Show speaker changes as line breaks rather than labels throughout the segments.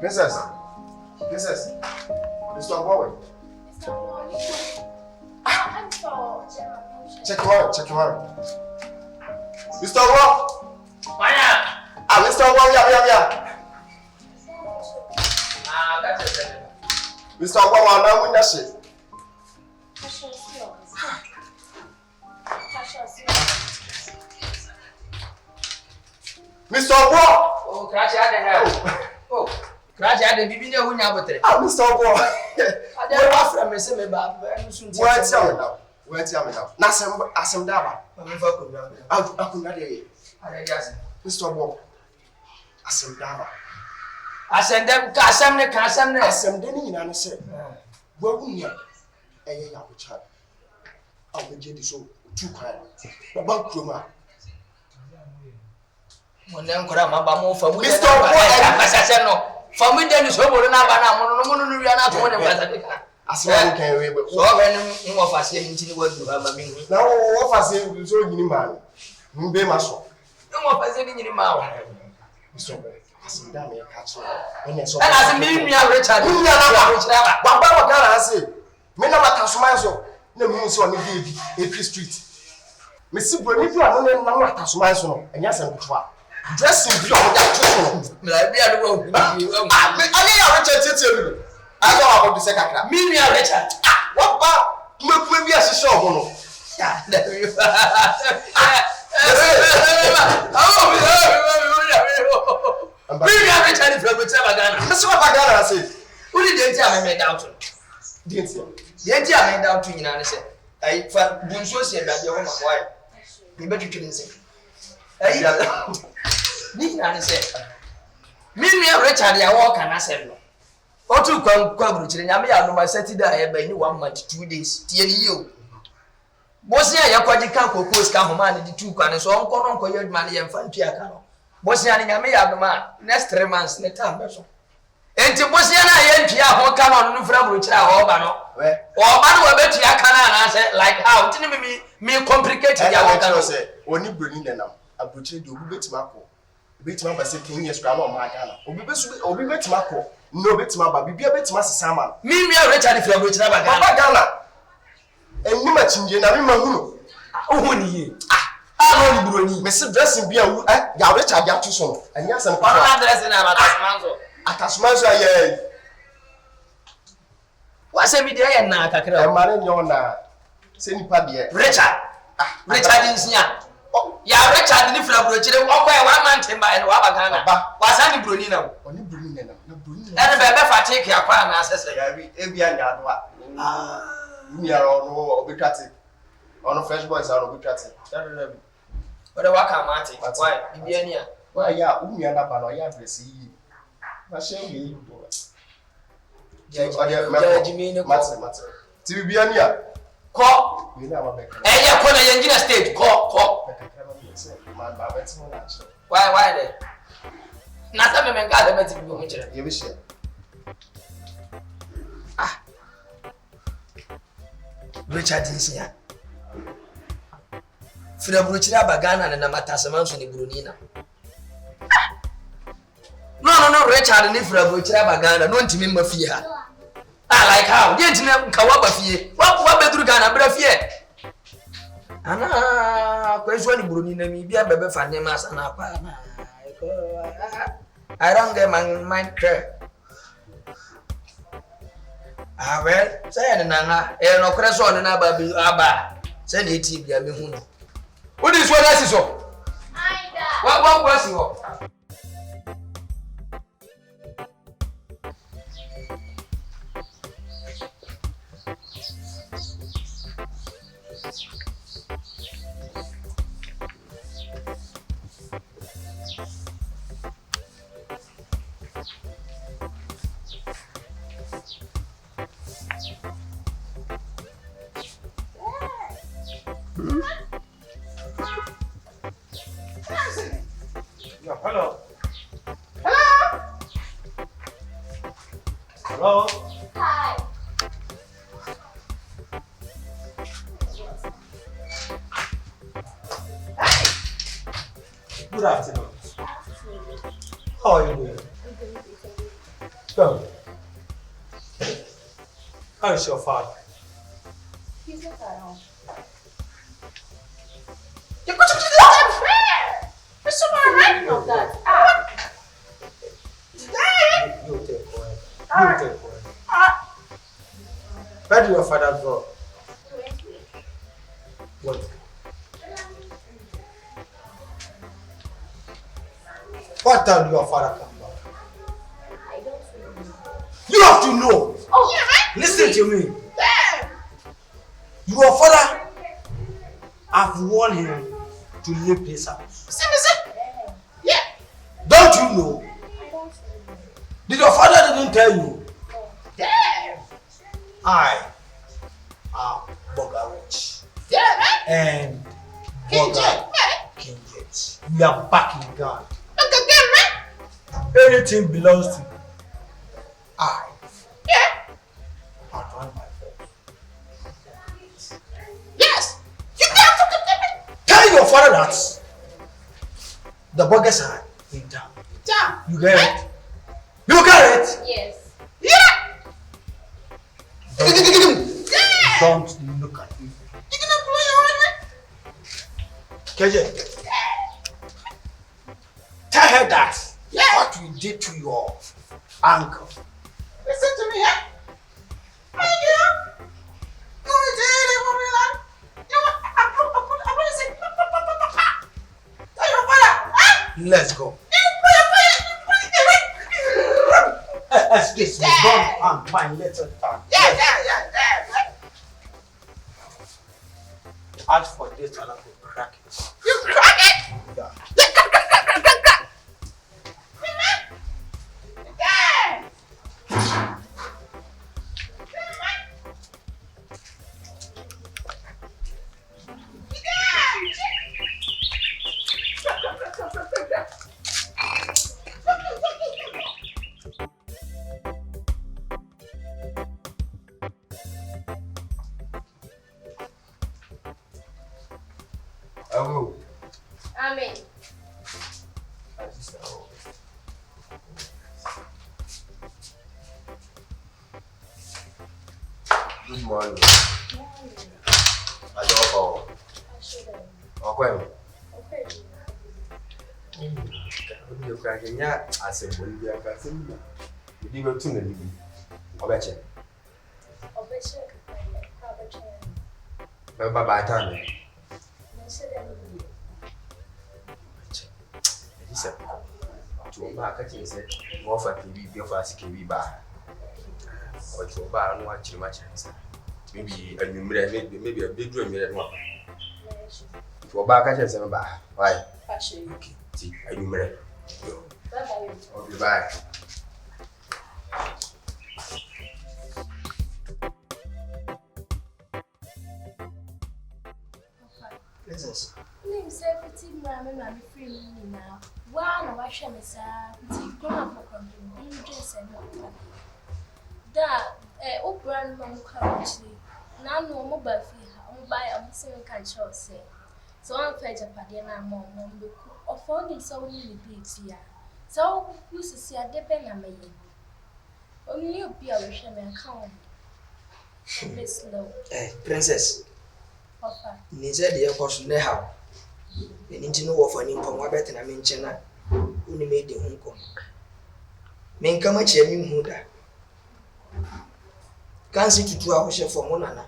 Princess. Princess. Mr. Bowen. Check him out. Mr. Bowen. Mr. Bowen, yeah. That's it. Mr. Bowen, now win that shit. Mr. Bowen.
Oh, crash out the hair. Oh, crash out the baby. Who never tell?
Mr. Bowen.
I don't know from me. Say me back.
Where's your now? Nasem daba. I could not hear. Mr. Bowen. Asem daba.
Asem them. Kasem
Deni ina say. Wawunya. Eye ya kucha. Aweje di so two kwan. Baba kroma.
Mr. Bowen, no. Family then is over and no Riana to one of us. As well, can we? So, when of us here in what you have a meaning.
Now, what I say, we so you man. Be my son.
No more passing in your mouth.
Mr. Bowen, as in damn, catch and
as a million Richard,
Baba Gana say, men of Tasmanso, no means on the AP Street. Mr. Bowen, you are not Tasmanso, and yes, and try. Dressing beyond that. I Richard. I know about the second.
Million Richard.
What about maybe as a show?
Million Richard from whichever Ghana.
That's what I said.
Who did tell me down to?
Didn't you?
Yet, I made down to you and I said, I found Bunso said that you're my wife. You better kill him. Nina said, Million Richard, I walk and I said, or to come, and I may have my Saturday by 1 month, 2 days, you. Bosia Yakwajika Coco's Cahoman, the 2 cannons, so Uncle Uncle Money and Fantiacano. Bosia and I may have the man, next 3 months, net time. And to Bosiana, Yantia, who cannot from which I Obano, or Manu Betia Cana, said, like how, didn't me complicated. I say, when you bring in them, I put you to bit Marco. Bit my 17 years, Grandma, my Ghana, or be bet Marco. No bit my baby, be a bit Master Salmon. Me, Richard, if you're rich, never Ghana. And you much in Jenna, oh, I don't know, Mr. Dressing be a Richard got too soon, and yes, and dressing at Tasmanso, yeah. What's every day and now? I'm marrying your na. Send Paddy, Richard is here. Yeah, Richard, the Flap, Richard, or where 1 month in by and Wabagana. Was any Brunino? Only Brunino. And if take your crown, as I say, every other. We are all obituated. On a fresh boys are obituated. But a waka, Martin, why? Indiana. Why, yeah, we are not by your receive. But shame me. Jimmy, matter. To be on here. Call. We never make a corner engine stage. Call. Why there? Nothing men got a message. You wish it. Richard is here. Firabuchira Bagana and Amatasaman in Brunina. No, Richard and Firabuchira Bagana, no to me, Mafia. I like how, didn't you Kawaba Fee? What better Gana Brafie? Anna, question Brunina, me be a baby for Nemas and Apana. I don't get my mind clear. Well, say Nana, and no crash on another Abba. Send it to me. What is what I saw? What was you?
Hello. Hello.
Hi.
Good afternoon. How are you doing? So, how is your father?
He's not around.
You go to the prayer. It's so right
Of that.
You take one. You take one. Where did your father go? What? What time did your father come back?
I don't really know.
You have to know.
Oh, yeah.
Listen to me. Your father, I've warned him to leave this house.
Yeah.
Don't you know?
I don't really know.
Did your father didn't tell you?
No.
I am Borgers. And King James. We are back in Ghana. Anything belongs to I. I run my fault.
Yes.
Tell your father that the Borgers are in town. You get it? You get it?
Yes.
Don't look at me. KJ, tell her that what we did to your uncle.
Listen to me, eh?
Let's go. Excuse me, don't hand my little tongue. As for this, I'll have to crack it.
You crack it?
Yeah.
Oh.
Amen.
Good morning. I don't know. Okay. You can get as a one year person. You didn't tune in. Obeche. Bye time. Listen. To back at you said, more for TV, be of us, TV bar. Or to bar and watch you much. Maybe a numerator, maybe a big room. For back at you, some bar. Why? Okay, see, a numerator. Okay, bye.
Princess.
Name everything, mammy, free me now. One of our shames are grown up for just and that open man currently. None no mobile fee, buy a missing control say. So I'm fetch a padina mom, or phone so many beats here. So, you see a depend on me. Only you be a wish and count. Miss Low.
Princess.
Papa.
Nize de yakos ne ha. Enti no wo fani mpon wa bete na me nche na uni me de hu nkom. Me nka ma che mi hu da. Kansi tutu a ho hye fo mo nana.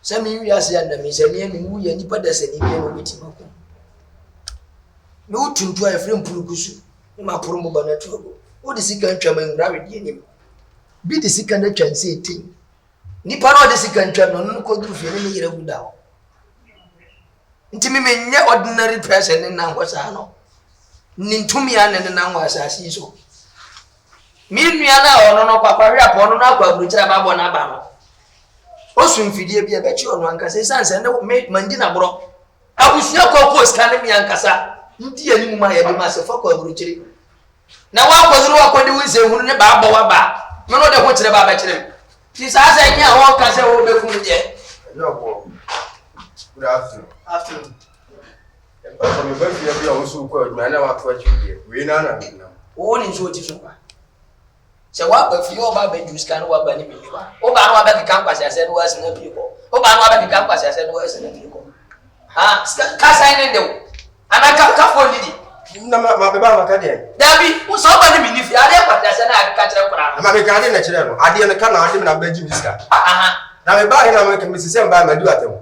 Se mi wi ase anda mi se mi wu ya nipa da se ni bi no beti mako. Me utuntu a efrem pulukusu. Ma poro mo bana tuogo. Wo de sika ntwa ma ngura we de nim. Bi de sika na twa nse etin. Nipa no de sika ntwa no ko duru fie ne yire guda ho. Nti me menye ordinary person na nkwasa no. Nintumi ane na nwasa asi so. Mi nua na ono no kwakwawe apo ono na akwa buruchira ba bo na ba no. Osu mfidie bia be chi ono ankasa sanse ne mandi na bro. Abusia kwa post kan mi ankasa. Nti ani mu ma ye de ma se fa kwa buruchiri. Na wa kwazuru wa kwade wise hunu ne ba bo wa ba. Me no de ho kire ba ba kire. Ti sa sa nya ho kasa wo be funu je.
No go. Good afternoon.
Afternoon.
From the birthday, you also called me. I never thought you here. We know.
Wo ni nso ti so kwa. Se wa ba fi o ba be juice kan wa ba ni mi wa. O ba no wa be kan kwase ase no wa se na bi ko. O ba no wa be kan kwase ase no wa se na bi ko. Ah, ka sai ne de wo. Ana ka fo ni di.
Na ma be ba ma ka de.
Dabi, wo so ba ni mi ni fi ade kwase ase na ka kire kura.
Ma be ka de na kire no. Ade ne ka na ade me na ba ji mi sika.
Aha.
Na me ba he na me ka mi sise ba ma du atem.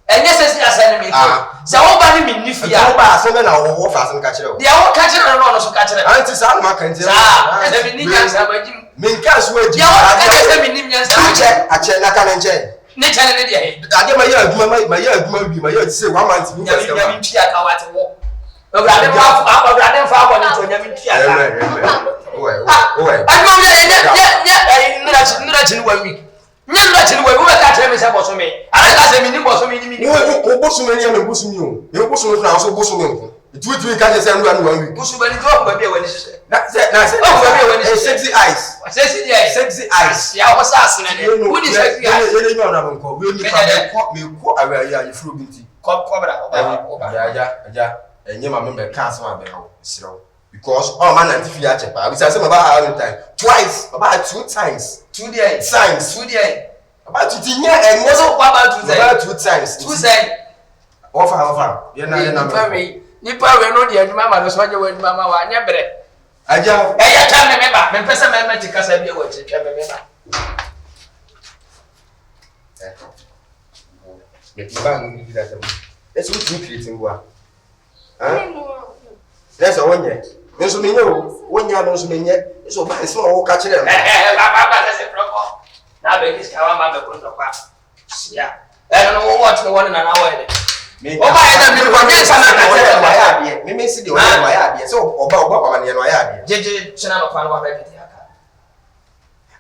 Enye se si ase ne mi ko. Se wo ba ni mi ni fi
Ya wo ba ase me na wo fa ase ka kire wo.
De wo ka kire no so ka kire.
Anti sa na ma ka nti.
Sa, e mi ni nya sa ba ji.
Me nka so aji.
Ya wo ka kire mi ni nya sa.
Ache na ka na nche.
Ne chane ne de he.
Ade ma ya aduma ma ya aduma bi ma ya say 1 month ni
Ya mi tia ka wate wo. Obrade fa ko ni to nya mi tia ka.
Owe.
Adu mo ya nira chi ni 1 week. Nira chi ni 1 week wo ka kire mi se boso mi. Ara ka se mi ni boso mi ni mi.
Wo boso me ni me boso mi o. E boso me na so boso me nko. Tutu ka je se ndu anu 1 week.
Boso ba ni do ba bi e wani sese.
Na sexy eyes.
Sexy eyes.
Sexy eyes.
Ya wo sa asene ne. Wo ni sexy eyes.
Ye ni ona nko. We ni pa me ko awa ya ye furu binti.
Kobra oba.
Ya. Enye ma me be ka so abe ho. Siro. Because all man and fi a check pa. We say about how time. Twice, about 2 times.
2 days.
Times.
2 days.
About 2 times. And
So about 2 days.
About 2 times.
2 days.
Offer. Ye na
Nipa we no de adwuma ma no so anya we adwuma ma wa anya bere.
Aja.
E ya ka me meba, me pese me ma tikasa bi e wo che me meba.
Me tiba ni bi da tam. Let's go to creating boa. Let's onye. Me so menye o, wonya no so menye. So ba se o ka kire.
Ba se proko. Na be kiska wa ma be proko kwa. Sia. No what no one na na we de. O ba e da mi ko nye sama ka kire wa
ya bie. Me si de o wa ya bie. So oba kwa ne no ya bie.
Jeje china no kwa no wa be de aka.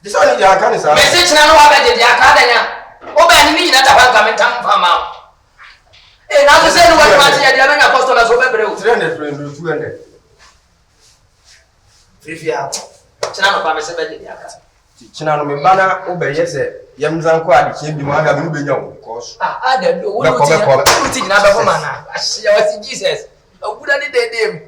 This one ya ka ni sa.
Me se china no wa be de aka da nya. O ba ni nyina ta banka me tam fa ma. Eh na so se no wa ma ti ya de na customer so be bre o.
300 200.
Frifia. China no pa me se be de aka.
China no me bana o be yese yemzan ko ade ke bi mo aga me be nya o because
da do wo ti na be for mana. Ahia wasi Jesus. Oguda ni dedem.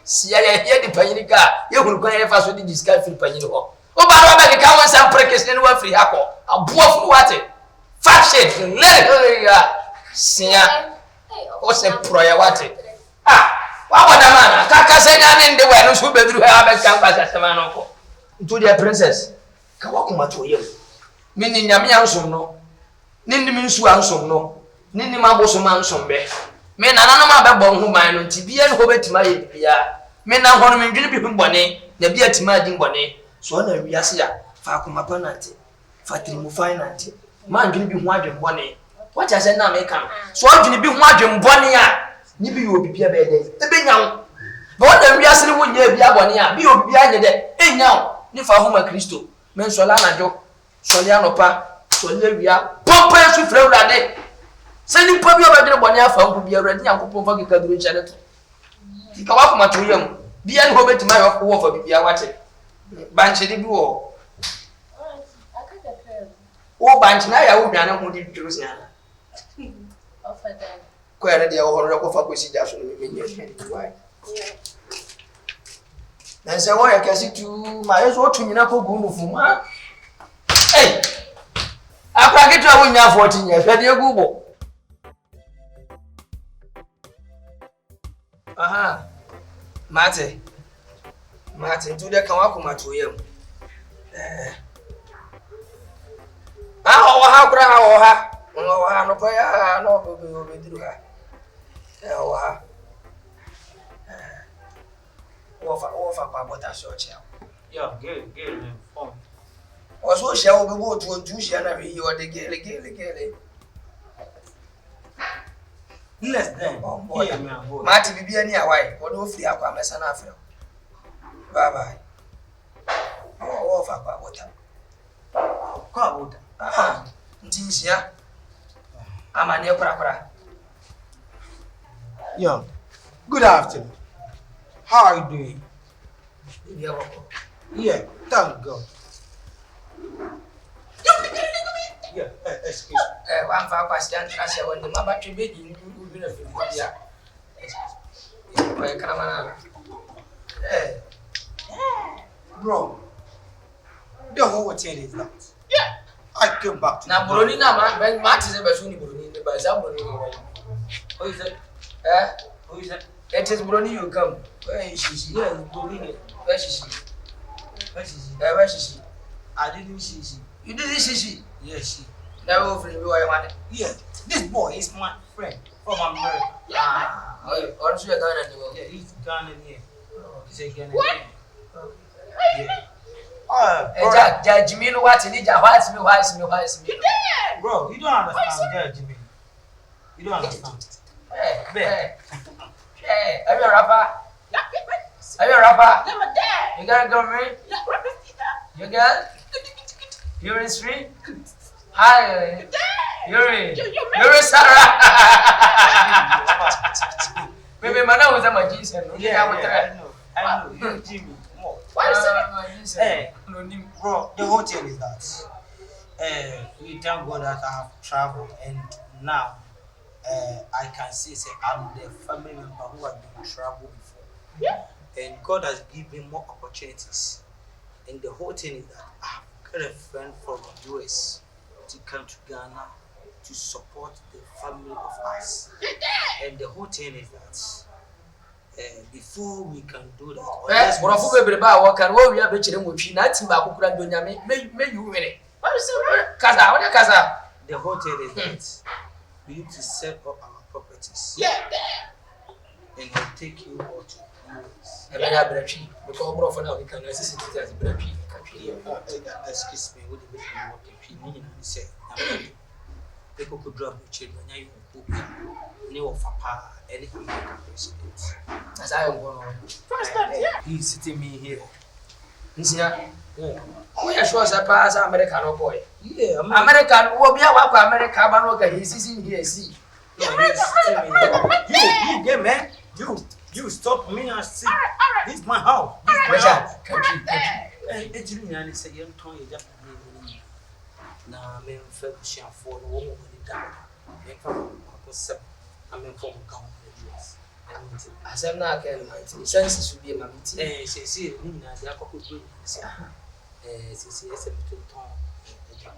Sia ya hia di panyini ka. Ye hunu kwan ye fa so di discount free panyini ho. O ba ro ba ke ka won sam prekes ne wa free hako. Aboa fu wate. Fat shit. Le ya. Sia. O se pro ya wate. Wa boda mana. Ka se na ne de wa no so bedru ha ba kan pa sasema no ko. Ntu dia princess. Ka wa kuma to yem. Mini nyame ansom no. Ninni mi nsu ansom no. Ninni ma boso ma ansom be. Me na nanu ma be bo hu ban no nti bia no betima ye bia. Me na hono me ndwene bi hu bone na bia tima din bone. So na wiase ya fa kuma panante. Fa trimu finance. Ma ndwene bi hu adwen bone. Wacha se na me kan. So ndwene bi hu adwen bone a ni bi yo bibia be de. E be nyawo. Bo na wiase ni wonya bia bone a bi yo bibia nye de. E nyawo. Ni fa hu ma Kristo. Men so la na jo. So le anopa. So le wia. Pompa su frɛ urade. Se ni pa bi obadire bɔne afa nko bi awurade Nyankopɔn fa keka duro nkyɛ ne to. Ti ka wa kuma to yam. Bia ne ho betima yɛ wo fa bibia wate. Banche de bi wo. Wo banche na ya wo dwane ho di duro sia.
Ofada.
Ko ya de wo horo ko fa ko si ja so me nyɛ why. Na se wo ya kasi tu ma yeso otu nyina ko gu mu fu ma. Hey. Akwa kitu a wo nya 14 years. Hwɛ de egu bo. Aha. Mate, ntu de kan wa kuma to yam. Wa ha kura ha wa ha. Wa ha no pa ya no be diru ha. Wa ha. Wa fa kwa bota so chia.
Yeah, get in form.
O so chia wo be go to chia na we yo de gele.
Less than.
Mate bibia ni awai. Wo do free akwa mesa na afro. Bye bye. Wa fa kwa bota.
Kwa buda.
Ntinsia. Amane kura.
Young, good afternoon. How are you doing? Yeah, thank God. Yeah, excuse me.
One for Pastor Trasha when the Mabatri begging you will be here.
Bro, The whole thing is that. Yeah. I came back to
Now, Brony, man, Martin is a Basuni Brony, the Bazaboni.
Who is it? Who is it?
It is Brony, you come. Where is she?
Yeah, Brony.
Where is she?
Where is she?
Where is she?
I didn't see she.
You didn't see she?
Yes, she.
Never free, you are one.
Yeah, this boy is my friend from America.
Also, you're going to
Yeah, he's Ghanaian here. He's a Ghanaian.
What?
Yeah.
Jimmy, what's in it? What's me?
Bro, you don't understand, yeah, Jimmy. You don't understand.
Hey, are you a rapper? Are you a rapper? You got a girlfriend? You got? You're in street? Hi, you're Sarah. Maybe my name was a magician.
Yeah, I know. You're Jimmy.
Why is it?
Hey, bro, the whole thing is that we thank God that I have traveled and now I can say I'm the family member who has been traveled before. Yeah. And God has given me more opportunities. And the whole thing is that I have got a friend from the US to come to Ghana to support the family of us. And the whole thing is that before we can do that,
yes, what of every bar walk and what we are betting with you, not about Kukuran, may you win it. What is it? Kaza.
The whole thing is that we need to set up our properties.
Yeah,
and we'll take you all to US.
And I have a tree because more often we can assist it as a tree.
Excuse me, what the best working tree say? People could drop the children, you new of any American president.
As I am going on. First time, yeah.
He's sitting me here.
Yeah. We are sure as pass American boy.
Yeah,
American will be our American, but he's sitting here. See,
you get man. You stop me and see. This is my house. This is my house.
Country.
It's really nice. Say, young Tony, just now, I'm in February for the woman I'm in from Yes.
As I'm not getting my senses to be my meeting.
See, they are called good. See, SM to Tom,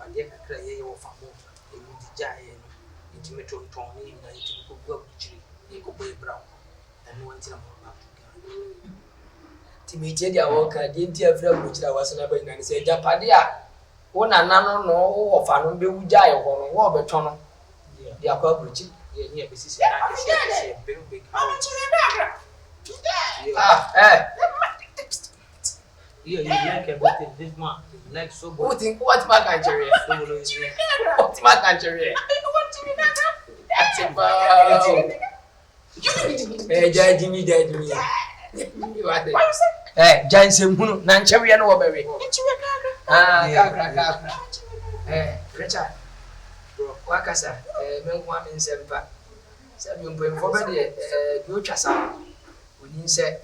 and Japan, cry your family, a woody giant, intimate on Tommy, and you could go to you could be brown, and one thing about
Timmy, I walk, I didn't hear from which I was never in and say, Japadia. One and none no of an unbewjay or war beton. They are public. Yeah, this is a big house. You like everything this man. Like so good. What my country? What my country? That's about. Hey, Jimmy. You are there. Hey, Jansen, Nancheria, no berry. Richard, Wakasa, Menquam in Sempa. Samuel Prim for the Duchassa. When you say,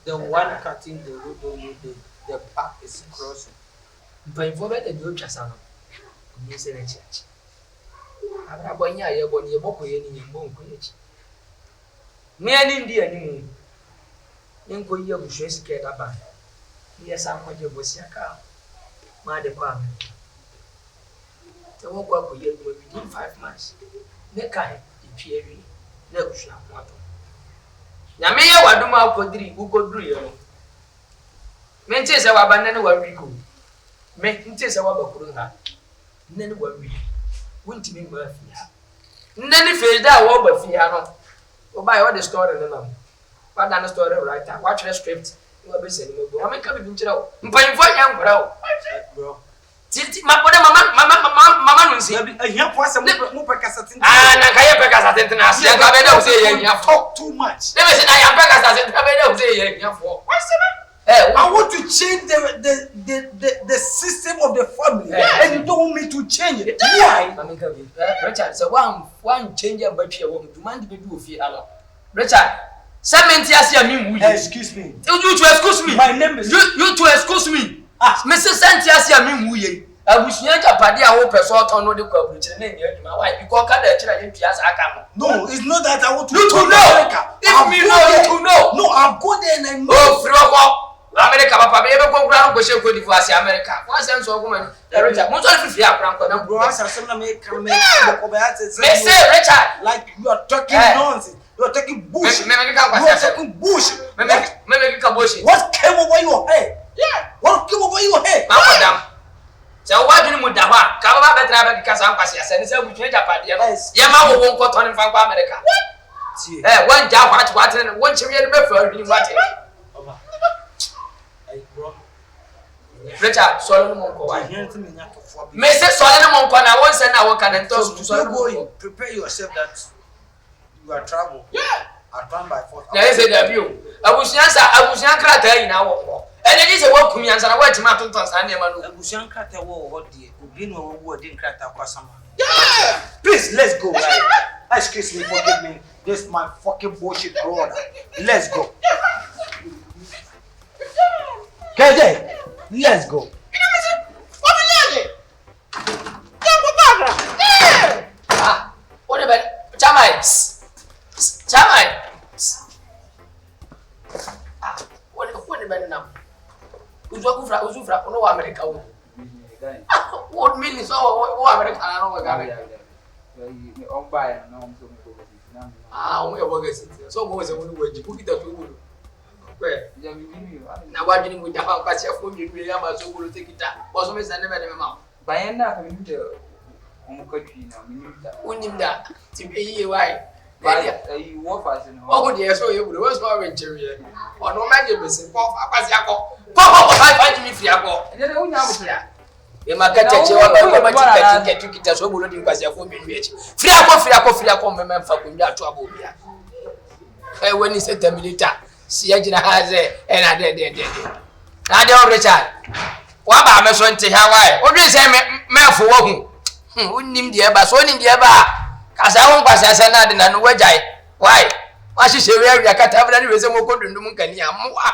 the one cutting the road, the path is crossing.
Prim for the Duchassa. You say, church. I'm going here, but you're walking in your near India. Inko ye bushesi ke daba yes akwaje bosiaka ma de kwa te wo kwa ko ye within 5 months ne kai ipiewi na bushna kwato na me ye wadum akodiri ukoduru ye no me ntie se wabanne ne wawiko me ntie se wabakuru ha nne ne wawi wontimi ma fi ha nne ne felda wo ba fi ha no o ba ye the story ne na what done story right now? Watch the script. You are busy. I'm not coming to know. I'm paying for young bro. Mama, see.
I hear for some more Pecassatin.
I can't pick us at international. I say you talk
too much.
Never said I am Pecas at for.
I want to change the system of the family, and you don't want me to change it. Why?
Richard, so one change your birthday won't demand to do fear. Richard.
Excuse me.
You to excuse me.
My name is
you to excuse me. Mrs. Santiasia Mimuye. I wish you had a party. I hope a sort of no the corporation. My wife, you can't cut the children to us.
No, it's not that I want to.
You to know. If me know, you to know.
No, I'll go there and I know.
Oh, America, Papa, ever go ground she Cote d'Ivoire si America. One sense of woman. Richard, most of the free akran ko na
bro, I said some make come make
me say Richard,
like you are talking nonsense. You are talking bullshit. You are talking bullshit.
Me make bullshit.
What came over your head? Yeah. What came over your head?
Madam. So why do you move that one? Come back better because I'm passing. I said, "Say we change Japan." Yeah, ma won't go to America. What? One job, what, and one children before you want it.
Bro.
Richard, Solomon Monko.
Me
say Solomon Monko. I won't send our can and toss to
Solomon. Prepare yourself that you are trouble.
Yeah.
I run by force.
Now you say debut. I was crater in our war. And it is a walk me and I went to my tuntons and never
I was young crater war. What dear? Be no word didn't crater Kwasama. Yeah. Please, let's go. Excuse me, forgive me. This is my fucking bullshit brother. Let's go. KJ, let's go.
What about Jamai? What about now? Uzufra, no America. What means so America? I don't know. We are workers. So what was a one word you put it up to now why didn't we have pass your phone? You have so will take it up. Was always never amount.
By end up in the
That to be why.
you walk fast.
Oh, dear, so you was orange area. Or no man, you missing Pop, Papa, I find me free. And then we now here. The market get to get us over because you're forming rich. Free member for trouble here. When he said the military, see, I has and I did. I don't Richard. What about my son to Hawaii? What do you say, man for walking? Wouldn't him the ever, so in the ever. As I won't pass as another and wedge. Why? Why she say, we can't have any reason more good than Munkania. More.